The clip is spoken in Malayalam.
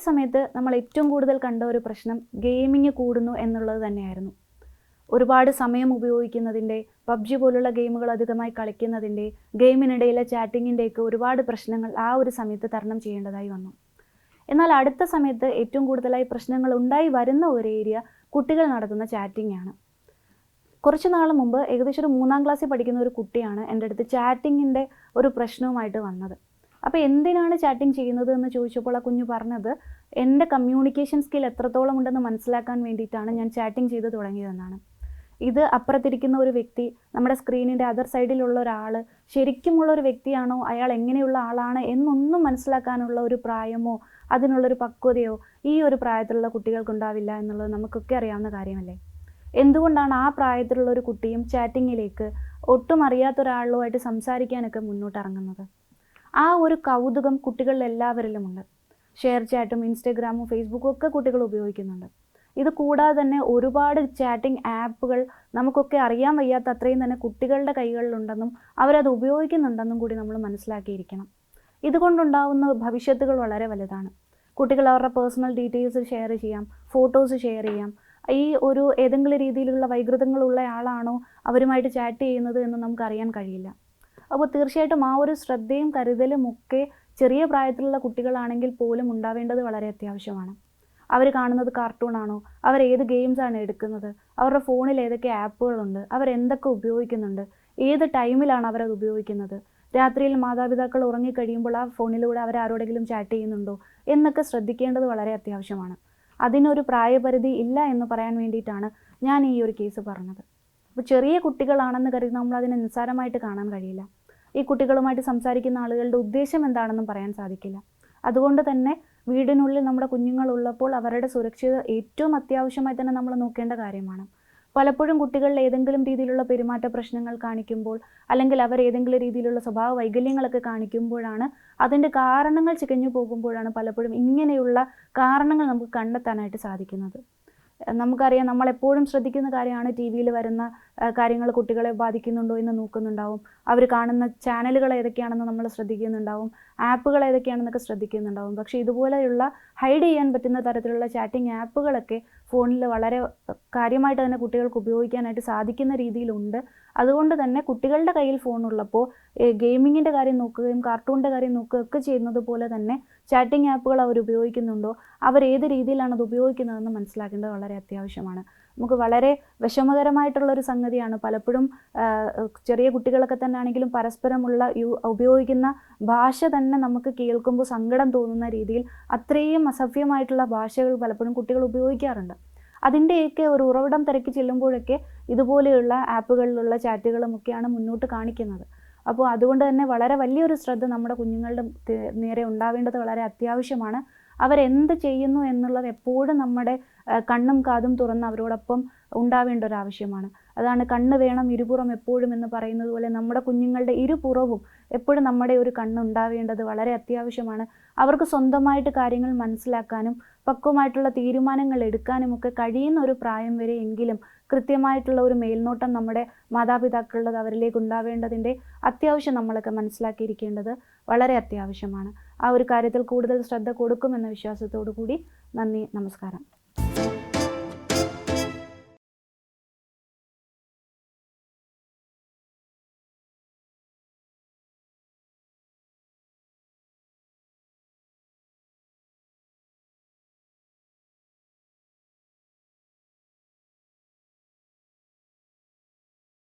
കോവിഡ് സമയത്ത് നമ്മൾ ഏറ്റവും കൂടുതൽ കണ്ട ഒരു പ്രശ്നം ഗെയിമിങ് കൂടുന്നു എന്നുള്ളത് തന്നെയായിരുന്നു. ഒരുപാട് സമയം ഉപയോഗിക്കുന്നതിൻ്റെ, പബ്ജി പോലുള്ള ഗെയിമുകൾ അധികമായി കളിക്കുന്നതിൻ്റെ, ഗെയിമിനിടയിലെ ചാറ്റിങ്ങിൻ്റെയൊക്കെ ഒരുപാട് പ്രശ്നങ്ങൾ ആ ഒരു സമയത്ത് തരണം ചെയ്യേണ്ടതായി വന്നു. എന്നാൽ അടുത്ത സമയത്ത് ഏറ്റവും കൂടുതലായി പ്രശ്നങ്ങൾ ഉണ്ടായി വരുന്ന ഒരു ഏരിയ കുട്ടികൾ നടത്തുന്ന ചാറ്റിംഗ് ആണ്. കുറച്ച് നാൾ മുമ്പ് ഏകദേശം ഒരു 3ാം ക്ലാസ്സിൽ പഠിക്കുന്ന ഒരു കുട്ടിയാണ് എൻ്റെ അടുത്ത് ചാറ്റിങ്ങിൻ്റെ ഒരു പ്രശ്നവുമായിട്ട് വന്നത്. അപ്പോൾ എന്തിനാണ് ചാറ്റിംഗ് ചെയ്യുന്നത് എന്ന് ചോദിച്ചപ്പോൾ ആ കുഞ്ഞു പറഞ്ഞത്, എൻ്റെ കമ്മ്യൂണിക്കേഷൻ സ്കിൽ എത്രത്തോളം ഉണ്ടെന്ന് മനസ്സിലാക്കാൻ വേണ്ടിയിട്ടാണ് ഞാൻ ചാറ്റിംഗ് ചെയ്ത് തുടങ്ങിയതെന്നാണ്. ഇത് അപ്പുറത്തിരിക്കുന്ന ഒരു വ്യക്തി, നമ്മുടെ സ്ക്രീനിൻ്റെ അതർ സൈഡിലുള്ള ഒരാൾ ശരിക്കുമുള്ള ഒരു വ്യക്തിയാണോ, അയാൾ എങ്ങനെയുള്ള ആളാണ് എന്നൊന്നും മനസ്സിലാക്കാനുള്ള ഒരു പ്രായമോ അതിനുള്ളൊരു പക്വതയോ ഈ ഒരു പ്രായത്തിലുള്ള കുട്ടികൾക്കുണ്ടാവില്ല എന്നുള്ളത് നമുക്കൊക്കെ അറിയാവുന്ന കാര്യമല്ലേ. എന്തുകൊണ്ടാണ് ആ പ്രായത്തിലുള്ള ഒരു കുട്ടിയും ചാറ്റിങ്ങിലേക്ക് ഒട്ടും അറിയാത്ത ഒരാളുമായിട്ട് സംസാരിക്കാനൊക്കെ മുന്നോട്ടിറങ്ങുന്നത്? ആ ഒരു കൗതുകം കുട്ടികളിൽ എല്ലാവരിലുമുണ്ട്. ഷെയർ ചാറ്റും ഇൻസ്റ്റഗ്രാമും ഫേസ്ബുക്കും ഒക്കെ കുട്ടികൾ ഉപയോഗിക്കുന്നുണ്ട്. ഇത് കൂടാതെ തന്നെ ഒരുപാട് ചാറ്റിംഗ് ആപ്പുകൾ നമുക്കൊക്കെ അറിയാൻ വയ്യാത്ത അത്രയും തന്നെ കുട്ടികളുടെ കൈകളിലുണ്ടെന്നും അവരത് ഉപയോഗിക്കുന്നുണ്ടെന്നും കൂടി നമ്മൾ മനസ്സിലാക്കിയിരിക്കണം. ഇതുകൊണ്ടുണ്ടാകുന്ന ഭവിഷ്യത്തുകൾ വളരെ വലുതാണ്. കുട്ടികൾ അവരുടെ പേഴ്സണൽ ഡീറ്റെയിൽസ് ഷെയർ ചെയ്യാം, ഫോട്ടോസ് ഷെയർ ചെയ്യാം. ഈ ഒരു ഏതെങ്കിലും രീതിയിലുള്ള വൈകൃതങ്ങളുള്ള ആളാണോ അവരുമായിട്ട് ചാറ്റ് ചെയ്യുന്നത് എന്ന് നമുക്കറിയാൻ കഴിയില്ല. അപ്പോൾ തീർച്ചയായിട്ടും ആ ഒരു ശ്രദ്ധയും കരുതലും ഒക്കെ ചെറിയ പ്രായത്തിലുള്ള കുട്ടികളാണെങ്കിൽ പോലും ഉണ്ടാവേണ്ടത് വളരെ അത്യാവശ്യമാണ്. അവർ കാണുന്നത് കാർട്ടൂണാണോ, അവർ ഏത് ഗെയിംസാണ് എടുക്കുന്നത്, അവരുടെ ഫോണിൽ ഏതൊക്കെ ആപ്പുകളുണ്ട്, അവരെന്തൊക്കെ ഉപയോഗിക്കുന്നുണ്ട്, ഏത് ടൈമിലാണ് അവരത് ഉപയോഗിക്കുന്നത്, രാത്രിയിൽ മാതാപിതാക്കൾ ഉറങ്ങിക്കഴിയുമ്പോൾ ആ ഫോണിലൂടെ അവരാരോടെങ്കിലും ചാറ്റ് ചെയ്യുന്നുണ്ടോ എന്നൊക്കെ ശ്രദ്ധിക്കേണ്ടത് വളരെ അത്യാവശ്യമാണ്. അതിനൊരു പ്രായപരിധി ഇല്ല എന്ന് പറയാൻ വേണ്ടിയിട്ടാണ് ഞാൻ ഈ ഒരു കേസ് പറഞ്ഞത്. അപ്പോൾ ചെറിയ കുട്ടികളാണെന്ന് കരുതി നമ്മളതിനെ നിസ്സാരമായിട്ട് കാണാൻ കഴിയില്ല. ഈ കുട്ടികളുമായിട്ട് സംസാരിക്കുന്ന ആളുകളുടെ ഉദ്ദേശം എന്താണെന്നും പറയാൻ സാധിക്കില്ല. അതുകൊണ്ട് തന്നെ വീടിനുള്ളിൽ നമ്മുടെ കുഞ്ഞുങ്ങളുള്ളപ്പോൾ അവരുടെ സുരക്ഷിത ഏറ്റവും അത്യാവശ്യമായി തന്നെ നമ്മൾ നോക്കേണ്ട കാര്യമാണ്. പലപ്പോഴും കുട്ടികളിൽ ഏതെങ്കിലും രീതിയിലുള്ള പെരുമാറ്റ പ്രശ്നങ്ങൾ കാണിക്കുമ്പോൾ, അല്ലെങ്കിൽ അവർ ഏതെങ്കിലും രീതിയിലുള്ള സ്വഭാവ വൈകല്യങ്ങളൊക്കെ കാണിക്കുമ്പോഴാണ്, അതിൻ്റെ കാരണങ്ങൾ ചികഞ്ഞു പോകുമ്പോഴാണ് പലപ്പോഴും ഇങ്ങനെയുള്ള കാരണങ്ങൾ നമുക്ക് കണ്ടെത്താനായിട്ട് സാധിക്കുന്നത്. നമുക്കറിയാം, നമ്മളെപ്പോഴും ശ്രദ്ധിക്കുന്ന കാര്യമാണ് ടി വിയിൽ വരുന്ന കാര്യങ്ങൾ കുട്ടികളെ ബാധിക്കുന്നുണ്ടോ എന്ന് നോക്കുന്നുണ്ടാവും. അവർ കാണുന്ന ചാനലുകൾ ഏതൊക്കെയാണെന്ന് നമ്മൾ ശ്രദ്ധിക്കുന്നുണ്ടാവും, ആപ്പുകൾ ഏതൊക്കെയാണെന്നൊക്കെ ശ്രദ്ധിക്കുന്നുണ്ടാവും. പക്ഷേ ഇതുപോലെയുള്ള ഹൈഡ് ചെയ്യാൻ പറ്റുന്ന തരത്തിലുള്ള ചാറ്റിംഗ് ആപ്പുകളൊക്കെ ഫോണിൽ വളരെ കാര്യമായിട്ട് തന്നെ കുട്ടികൾക്ക് ഉപയോഗിക്കാനായിട്ട് സാധിക്കുന്ന രീതിയിലുണ്ട്. അതുകൊണ്ട് തന്നെ കുട്ടികളുടെ കയ്യിൽ ഫോണുള്ളപ്പോൾ ഗെയിമിങ്ങിൻ്റെ കാര്യം നോക്കുകയും കാർട്ടൂണിൻ്റെ കാര്യം നോക്കുകയൊക്കെ ചെയ്യുന്നത് പോലെ തന്നെ ചാറ്റിംഗ് ആപ്പുകൾ അവർ ഉപയോഗിക്കുന്നുണ്ടോ, അവർ ഏത് രീതിയിലാണ് അത് ഉപയോഗിക്കുന്നതെന്ന് മനസ്സിലാക്കേണ്ടത് വളരെ അത്യാവശ്യമാണ്. നമുക്ക് വളരെ വിഷമകരമായിട്ടുള്ളൊരു സംഗതിയാണ് പലപ്പോഴും ചെറിയ കുട്ടികളൊക്കെ തന്നെ ആണെങ്കിലും പരസ്പരമുള്ള ഉപയോഗിക്കുന്ന ഭാഷ തന്നെ നമുക്ക് കേൾക്കുമ്പോൾ സങ്കടം തോന്നുന്ന രീതിയിൽ അത്രയും അസഭ്യമായിട്ടുള്ള ഭാഷകൾ പലപ്പോഴും കുട്ടികൾ ഉപയോഗിക്കാറുണ്ട്. അതിൻ്റെയൊക്കെ ഒരു ഉറവിടം തിരക്കി ചെല്ലുമ്പോഴൊക്കെ ഇതുപോലെയുള്ള ആപ്പുകളിലുള്ള ചാറ്റുകളുമൊക്കെയാണ് മുന്നോട്ട് കാണിക്കുന്നത്. അപ്പോൾ അതുകൊണ്ട് തന്നെ വളരെ വലിയൊരു ശ്രദ്ധ നമ്മുടെ കുഞ്ഞുങ്ങളുടെ നേരെ ഉണ്ടാവേണ്ടത് വളരെ അത്യാവശ്യമാണ്. അവരെന്ത് ചെയ്യുന്നു എന്നുള്ളത് എപ്പോഴും നമ്മുടെ കണ്ണും കാതും തുറന്ന് അവരോടൊപ്പം ഉണ്ടാവേണ്ട ഒരു ആവശ്യമാണ്. അതാണ് കണ്ണ് വേണം ഇരുപുറം എപ്പോഴും എന്ന് പറയുന്നത് പോലെ നമ്മുടെ കുഞ്ഞുങ്ങളുടെ ഇരുപുറവും എപ്പോഴും നമ്മുടെ ഒരു കണ്ണുണ്ടാവേണ്ടത് വളരെ അത്യാവശ്യമാണ്. അവർക്ക് സ്വന്തമായിട്ട് കാര്യങ്ങൾ മനസ്സിലാക്കാനും പക്വമായിട്ടുള്ള തീരുമാനങ്ങൾ എടുക്കാനുമൊക്കെ കഴിയുന്ന ഒരു പ്രായം വരെ എങ്കിലും കൃത്യമായിട്ടുള്ള ഒരു മേൽനോട്ടം നമ്മുടെ മാതാപിതാക്കളുടെ അവരിലേക്ക് ഉണ്ടാവേണ്ടതിൻ്റെ അത്യാവശ്യം നമ്മളൊക്കെ മനസ്സിലാക്കിയിരിക്കേണ്ടത് വളരെ അത്യാവശ്യമാണ്. ആ ഒരു കാര്യത്തിൽ കൂടുതൽ ശ്രദ്ധ കൊടുക്കുമെന്ന വിശ്വാസത്തോടു കൂടി നന്ദി, നമസ്കാരം.